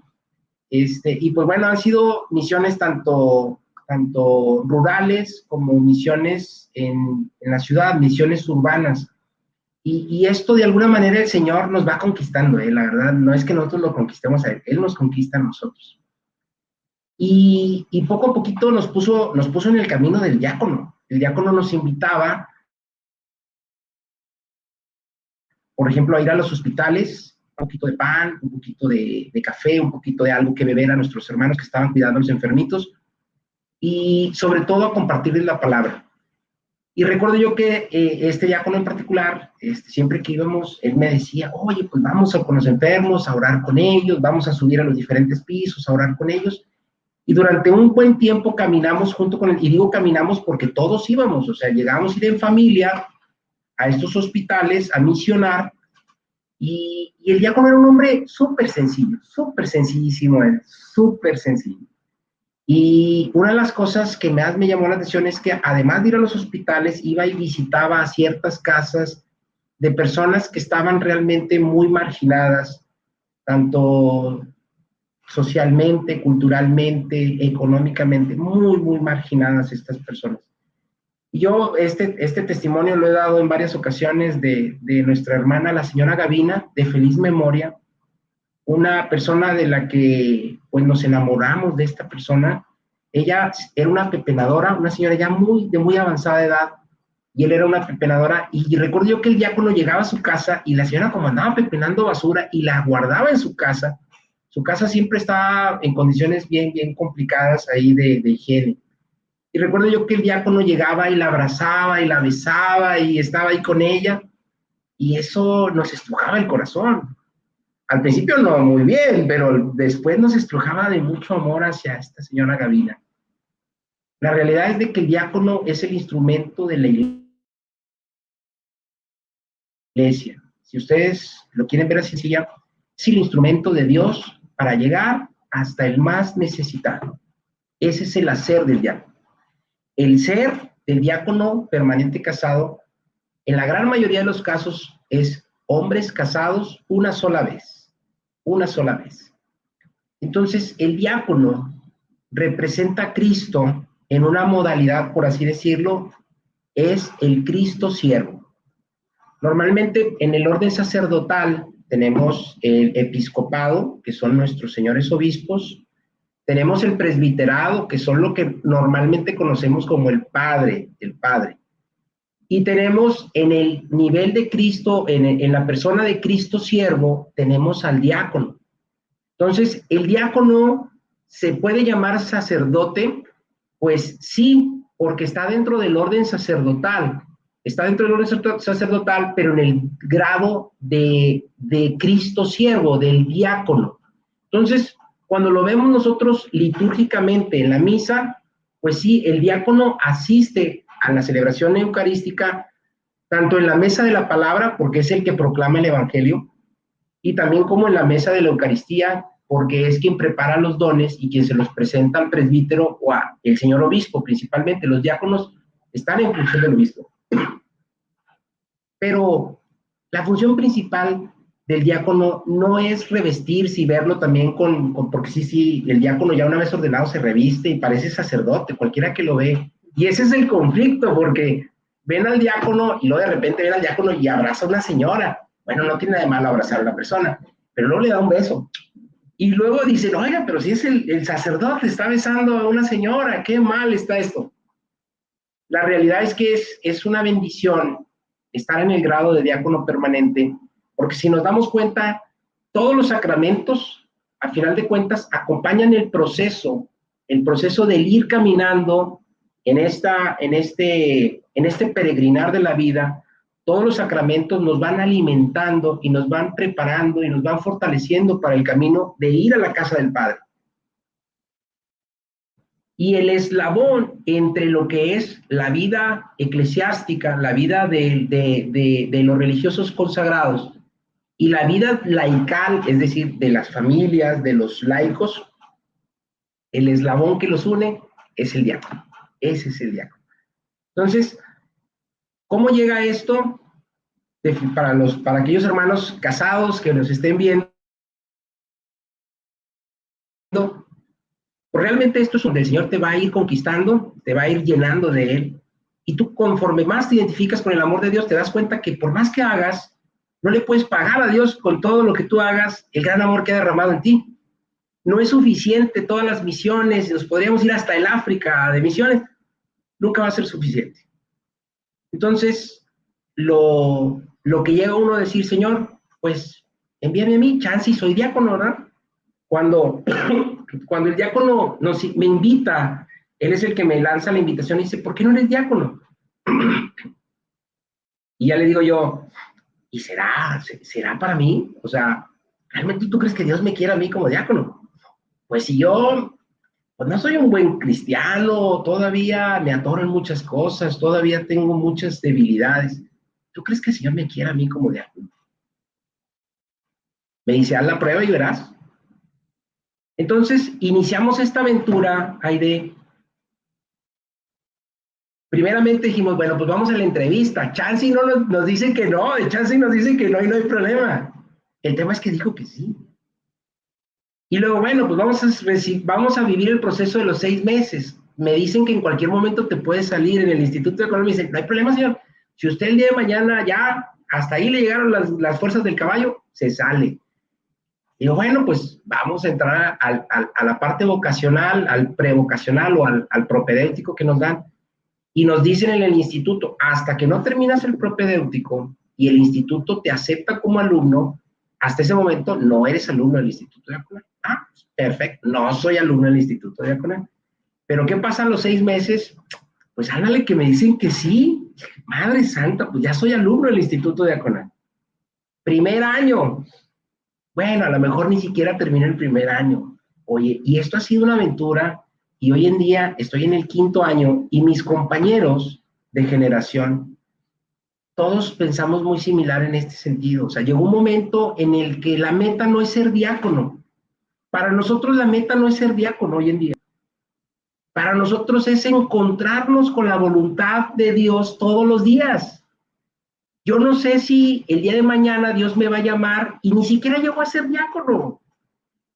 Y pues bueno, han sido misiones tanto rurales como misiones en la ciudad, misiones urbanas. Y esto de alguna manera el Señor nos va conquistando, la verdad, no es que nosotros lo conquistemos a Él, Él nos conquista a nosotros. Y poco a poquito nos puso en el camino del diácono. El diácono nos invitaba, por ejemplo, a ir a los hospitales, un poquito de pan, un poquito de café, un poquito de algo que beber a nuestros hermanos que estaban cuidando a los enfermitos, y sobre todo a compartirles la palabra. Y recuerdo yo que este diácono en particular, siempre que íbamos, él me decía, oye, pues vamos con los enfermos a orar con ellos, vamos a subir a los diferentes pisos a orar con ellos. Y durante un buen tiempo caminamos junto con él, y digo caminamos porque todos íbamos, o sea, llegábamos a ir en familia a estos hospitales a misionar, y el diácono era un hombre súper sencillo, súper sencillísimo él, súper sencillo. Y una de las cosas que más me llamó la atención es que además de ir a los hospitales, iba y visitaba a ciertas casas de personas que estaban realmente muy marginadas, tanto socialmente, culturalmente, económicamente, muy, muy marginadas estas personas. Y yo este testimonio lo he dado en varias ocasiones de nuestra hermana, la señora Gavina, de feliz memoria, una persona de la que pues nos enamoramos de esta persona. Ella era una pepenadora, una señora ya de muy avanzada edad, y él era una pepenadora, y recuerdo yo que el diácono llegaba a su casa, y la señora como andaba pepenando basura, y la guardaba en su casa siempre estaba en condiciones bien, bien complicadas ahí de higiene. Y recuerdo yo que el diácono llegaba y la abrazaba y la besaba y estaba ahí con ella, y eso nos estrujaba el corazón. Al principio no muy bien, pero después nos estrujaba de mucho amor hacia esta señora Gavina. La realidad es de que el diácono es el instrumento de la iglesia. Si ustedes lo quieren ver así, es el instrumento de Dios para llegar hasta el más necesitado. Ese es el hacer del diácono. El ser del diácono permanente casado, en la gran mayoría de los casos, es hombres casados una sola vez. Una sola vez. Entonces, el diácono representa a Cristo en una modalidad, por así decirlo, es el Cristo siervo. Normalmente, en el orden sacerdotal, tenemos el episcopado, que son nuestros señores obispos, tenemos el presbiterado, que son lo que normalmente conocemos como el padre, y tenemos en el nivel de Cristo, en la persona de Cristo siervo, tenemos al diácono. Entonces, ¿el diácono se puede llamar sacerdote? Pues sí, porque está dentro del orden sacerdotal. Está dentro del orden sacerdotal, pero en el grado de Cristo siervo, del diácono. Entonces, cuando lo vemos nosotros litúrgicamente en la misa, pues sí, el diácono asiste a la celebración eucarística, tanto en la mesa de la palabra, porque es el que proclama el evangelio, y también como en la mesa de la Eucaristía, porque es quien prepara los dones y quien se los presenta al presbítero o al señor obispo, principalmente. Los diáconos están en función del obispo. Pero la función principal del diácono no es revestirse y verlo también porque sí, el diácono ya una vez ordenado se reviste y parece sacerdote, cualquiera que lo ve. Y ese es el conflicto, porque ven al diácono y luego de repente ven al diácono y abraza a una señora. Bueno, no tiene nada de malo abrazar a una persona, pero luego le da un beso. Y luego dicen, oiga, pero si es el sacerdote, está besando a una señora, qué mal está esto. La realidad es que es una bendición estar en el grado de diácono permanente, porque si nos damos cuenta, todos los sacramentos, a final de cuentas, acompañan el proceso del ir caminando en este peregrinar de la vida. Todos los sacramentos nos van alimentando y nos van preparando y nos van fortaleciendo para el camino de ir a la casa del Padre. Y el eslabón entre lo que es la vida eclesiástica, la vida de los religiosos consagrados y la vida laical, es decir, de las familias, de los laicos, el eslabón que los une es el diácono. Ese es el diácono. Entonces, ¿cómo llega esto? Para aquellos hermanos casados que nos estén viendo, pues realmente esto es donde el Señor te va a ir conquistando, te va a ir llenando de Él, y tú conforme más te identificas con el amor de Dios, te das cuenta que por más que hagas, no le puedes pagar a Dios con todo lo que tú hagas, el gran amor que ha derramado en ti. No es suficiente todas las misiones, nos podríamos ir hasta el África de misiones, nunca va a ser suficiente. Entonces, lo que llega uno a decir, Señor, pues envíame a mí, chance y soy diácono, ¿verdad? Cuando el diácono me invita, él es el que me lanza la invitación y dice, ¿por qué no eres diácono? Y ya le digo yo, ¿y será para mí? O sea, ¿realmente tú crees que Dios me quiere a mí como diácono? Pues si yo, pues no soy un buen cristiano, todavía me atoro en muchas cosas, todavía tengo muchas debilidades. ¿Tú crees que el Señor me quiere a mí como diácono? Me dice, haz la prueba y verás. Entonces, iniciamos esta aventura, Aide. Primeramente dijimos, bueno, pues vamos a la entrevista. Chansey no nos dice que no, Chansey nos dice que no y no hay problema. El tema es que dijo que sí. Y luego, bueno, pues vamos a vivir el proceso de los 6 meses. Me dicen que en cualquier momento te puedes salir en el Instituto de Economía. Me dicen, no hay problema, señor. Si usted el día de mañana ya, hasta ahí le llegaron las fuerzas del caballo, se sale. Digo, bueno, pues vamos a entrar a la parte vocacional, al prevocacional o al propedéutico que nos dan. Y nos dicen en el instituto, hasta que no terminas el propedéutico y el instituto te acepta como alumno, hasta ese momento no eres alumno del Instituto Diaconal. Ah, perfecto, no soy alumno del Instituto Diaconal. Pero ¿qué pasa a los 6 meses? Pues ándale que me dicen que sí. Madre santa, pues ya soy alumno del Instituto Diaconal. Primer año. Bueno, a lo mejor ni siquiera terminé el primer año. Oye, y esto ha sido una aventura, y hoy en día estoy en el 5.º año, y mis compañeros de generación, todos pensamos muy similar en este sentido. O sea, llegó un momento en el que la meta no es ser diácono. Para nosotros la meta no es ser diácono hoy en día. Para nosotros es encontrarnos con la voluntad de Dios todos los días. Yo no sé si el día de mañana Dios me va a llamar y ni siquiera llego a ser diácono,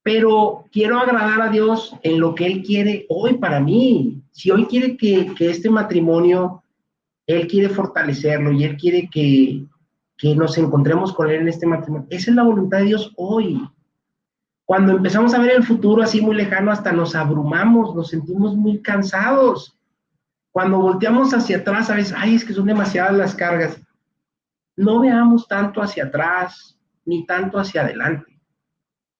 pero quiero agradar a Dios en lo que Él quiere hoy para mí. Si hoy quiere que este matrimonio, Él quiere fortalecerlo y Él quiere que nos encontremos con Él en este matrimonio, esa es la voluntad de Dios hoy. Cuando empezamos a ver el futuro así muy lejano, hasta nos abrumamos, nos sentimos muy cansados. Cuando volteamos hacia atrás, a veces, ay, es que son demasiadas las cargas. No veamos tanto hacia atrás, ni tanto hacia adelante.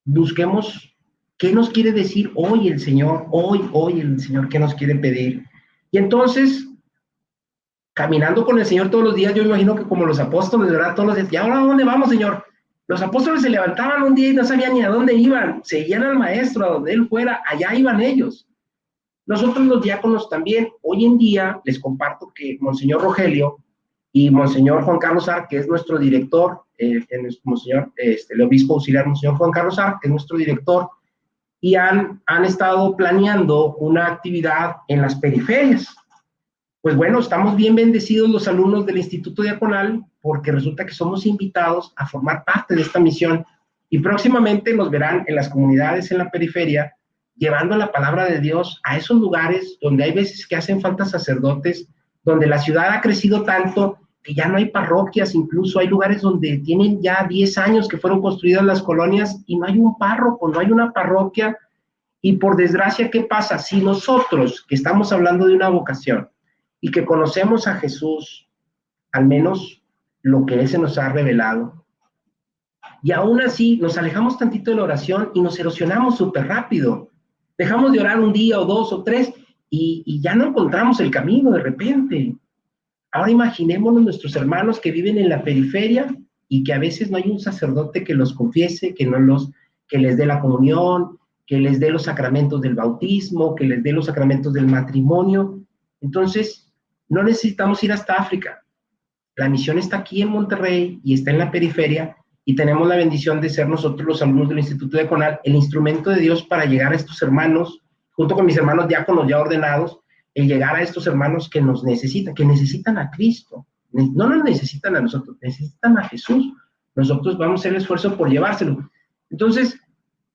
Busquemos qué nos quiere decir hoy el Señor, hoy el Señor, qué nos quiere pedir. Y entonces, caminando con el Señor todos los días, yo imagino que como los apóstoles, ¿verdad? Todos los días, ¿y ahora a dónde vamos, Señor? Los apóstoles se levantaban un día y no sabían ni a dónde iban, seguían al maestro, a donde él fuera, allá iban ellos. Nosotros los diáconos también, hoy en día, les comparto que Monseñor Rogelio y Monseñor Juan Carlos Arc, que es nuestro director, Monseñor, el obispo auxiliar Monseñor Juan Carlos Arc, que es nuestro director, y han estado planeando una actividad en las periferias. Pues bueno, estamos bien bendecidos los alumnos del Instituto Diaconal, porque resulta que somos invitados a formar parte de esta misión, y próximamente nos verán en las comunidades en la periferia, llevando la palabra de Dios a esos lugares donde hay veces que hacen falta sacerdotes, donde la ciudad ha crecido tanto que ya no hay parroquias, incluso hay lugares donde tienen ya 10 años que fueron construidas las colonias y no hay un párroco, no hay una parroquia. Y por desgracia, ¿qué pasa? Si nosotros, que estamos hablando de una vocación y que conocemos a Jesús, al menos lo que Él se nos ha revelado, y aún así nos alejamos tantito de la oración y nos erosionamos súper rápido, dejamos de orar un día o 2 o 3 y ya no encontramos el camino de repente. Ahora imaginémonos nuestros hermanos que viven en la periferia y que a veces no hay un sacerdote que los confiese, que les dé la comunión, que les dé los sacramentos del bautismo, que les dé los sacramentos del matrimonio. Entonces, no necesitamos ir hasta África. La misión está aquí en Monterrey y está en la periferia, y tenemos la bendición de ser nosotros los alumnos del Instituto Diaconal el instrumento de Dios para llegar a estos hermanos, junto con mis hermanos diáconos ya ordenados, el llegar a estos hermanos que nos necesitan, que necesitan a Cristo. No nos necesitan a nosotros, necesitan a Jesús. Nosotros vamos a hacer el esfuerzo por llevárselo. Entonces,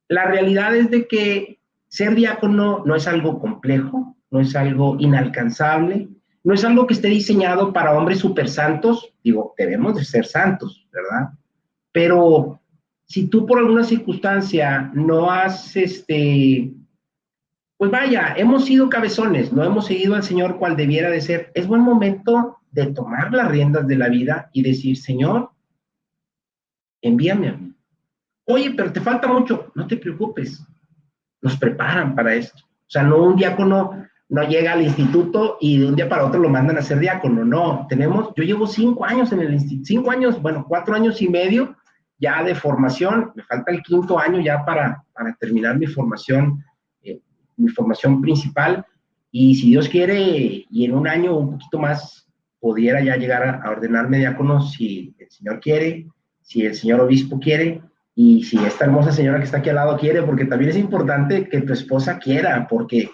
la realidad es de que ser diácono no es algo complejo, no es algo inalcanzable, no es algo que esté diseñado para hombres súper santos. Digo, debemos de ser santos, ¿verdad? Pero si tú por alguna circunstancia no has, pues vaya, hemos sido cabezones, no hemos seguido al Señor cual debiera de ser, es buen momento de tomar las riendas de la vida y decir, Señor, envíame a mí. Oye, pero te falta mucho, no te preocupes, nos preparan para esto. O sea, no un diácono no llega al instituto y de un día para otro lo mandan a ser diácono, no. Yo llevo 5 años en el instituto, 5 años, bueno, 4 años y medio ya de formación, me falta el 5.º año ya para terminar mi formación principal, y si Dios quiere, y en un año o un poquito más, pudiera ya llegar a ordenarme diácono si el Señor quiere, si el señor obispo quiere, y si esta hermosa señora que está aquí al lado quiere, porque también es importante que tu esposa quiera, porque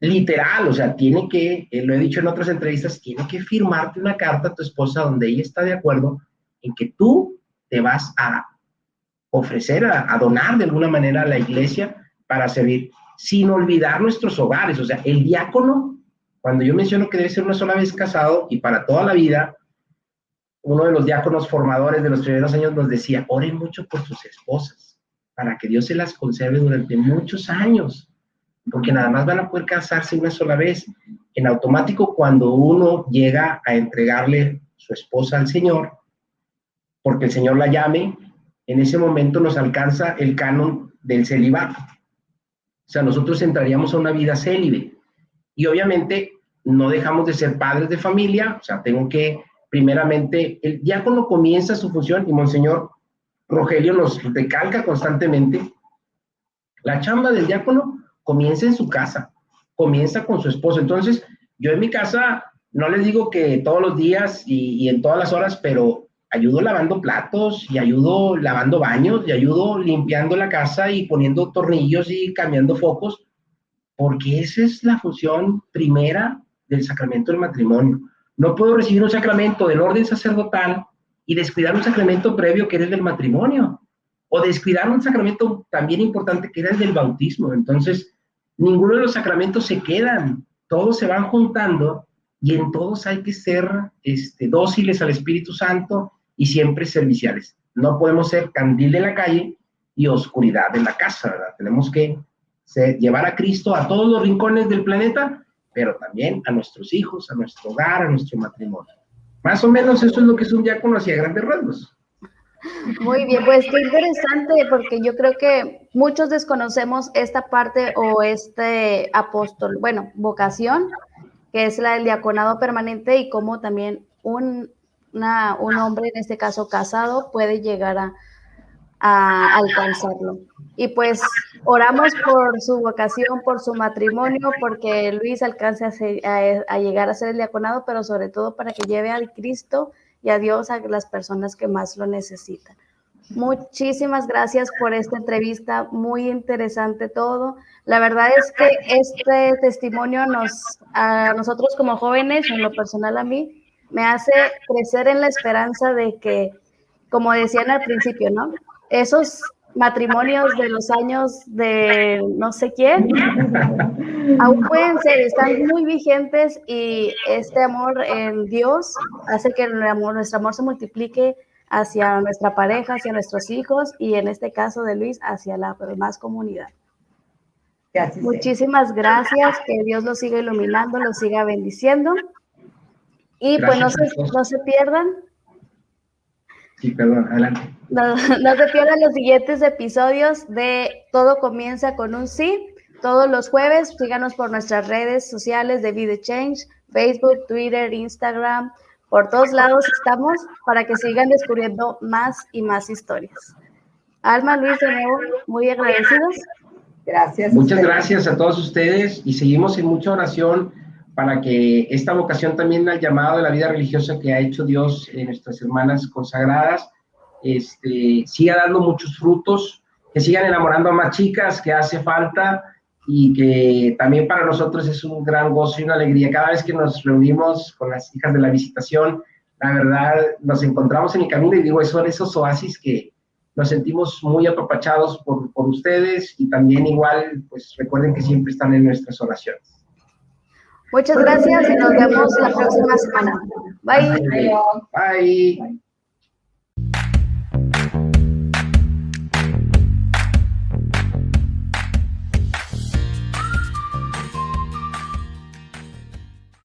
literal, o sea, tiene que, lo he dicho en otras entrevistas, tiene que firmarte una carta a tu esposa donde ella está de acuerdo en que tú te vas a ofrecer, a donar de alguna manera a la iglesia para servir, sin olvidar nuestros hogares. O sea, el diácono, cuando yo menciono que debe ser una sola vez casado y para toda la vida, uno de los diáconos formadores de los primeros años nos decía, oren mucho por sus esposas, para que Dios se las conserve durante muchos años. porque nada más van a poder casarse una sola vez. En automático, cuando uno llega a entregarle su esposa al Señor, porque el Señor la llame, en ese momento nos alcanza el canon del celibato. O sea, nosotros entraríamos a una vida célibe. Y obviamente no dejamos de ser padres de familia, o sea, tengo que, primeramente, el diácono comienza su función, y Monseñor Rogelio nos recalca constantemente, la chamba del diácono comienza en su casa, comienza con su esposo. Entonces, yo en mi casa, no les digo que todos los días y en todas las horas, pero ayudo lavando platos, y ayudo lavando baños, y ayudo limpiando la casa y poniendo tornillos y cambiando focos, porque esa es la función primera del sacramento del matrimonio. No puedo recibir un sacramento del orden sacerdotal y descuidar un sacramento previo que era el del matrimonio, o descuidar un sacramento también importante que era el del bautismo. Entonces, ninguno de los sacramentos se quedan, todos se van juntando, y en todos hay que ser dóciles al Espíritu Santo y siempre serviciales. No podemos ser candil de la calle y oscuridad de la casa, ¿verdad? Tenemos que llevar a Cristo a todos los rincones del planeta, pero también a nuestros hijos, a nuestro hogar, a nuestro matrimonio. Más o menos eso es lo que es un diácono hacia grandes rasgos. Muy bien, pues qué interesante, porque yo creo que muchos desconocemos esta parte o este apóstol, bueno, vocación, que es la del diaconado permanente, y cómo también un hombre, en este caso casado, puede llegar a alcanzarlo. Y pues oramos por su vocación, por su matrimonio, porque Luis alcance a llegar a ser el diaconado, pero sobre todo para que lleve al Cristo y a Dios a las personas que más lo necesitan. Muchísimas gracias por esta entrevista, muy interesante todo. La verdad es que este testimonio a nosotros como jóvenes, en lo personal a mí, me hace crecer en la esperanza de que, como decían al principio, ¿no? Esos matrimonios de los años de no sé quién, aún pueden ser, están muy vigentes, y este amor en Dios hace que nuestro amor se multiplique hacia nuestra pareja, hacia nuestros hijos, y en este caso de Luis, hacia la demás comunidad. Gracias. Muchísimas gracias, que Dios los siga iluminando, los siga bendiciendo, y Gracias, pues no se pierdan. Sí, perdón, adelante. No se pierdan los siguientes episodios de Todo Comienza con un Sí. Todos los jueves, síganos por nuestras redes sociales de Be The Change, Facebook, Twitter, Instagram, por todos lados estamos, para que sigan descubriendo más y más historias. Alma, Luis, de nuevo, muy agradecidos. Gracias. Muchas gracias a todos ustedes, y seguimos en mucha oración para que esta vocación también al llamado de la vida religiosa que ha hecho Dios en nuestras hermanas consagradas siga dando muchos frutos, que sigan enamorando a más chicas, que hace falta, y que también para nosotros es un gran gozo y una alegría. Cada vez que nos reunimos con las hijas de la Visitación, la verdad, nos encontramos en el camino, y digo, son esos oasis que nos sentimos muy apapachados por ustedes, y también igual, pues recuerden que siempre están en nuestras oraciones. Muchas gracias y nos vemos la próxima semana. Bye. Bye.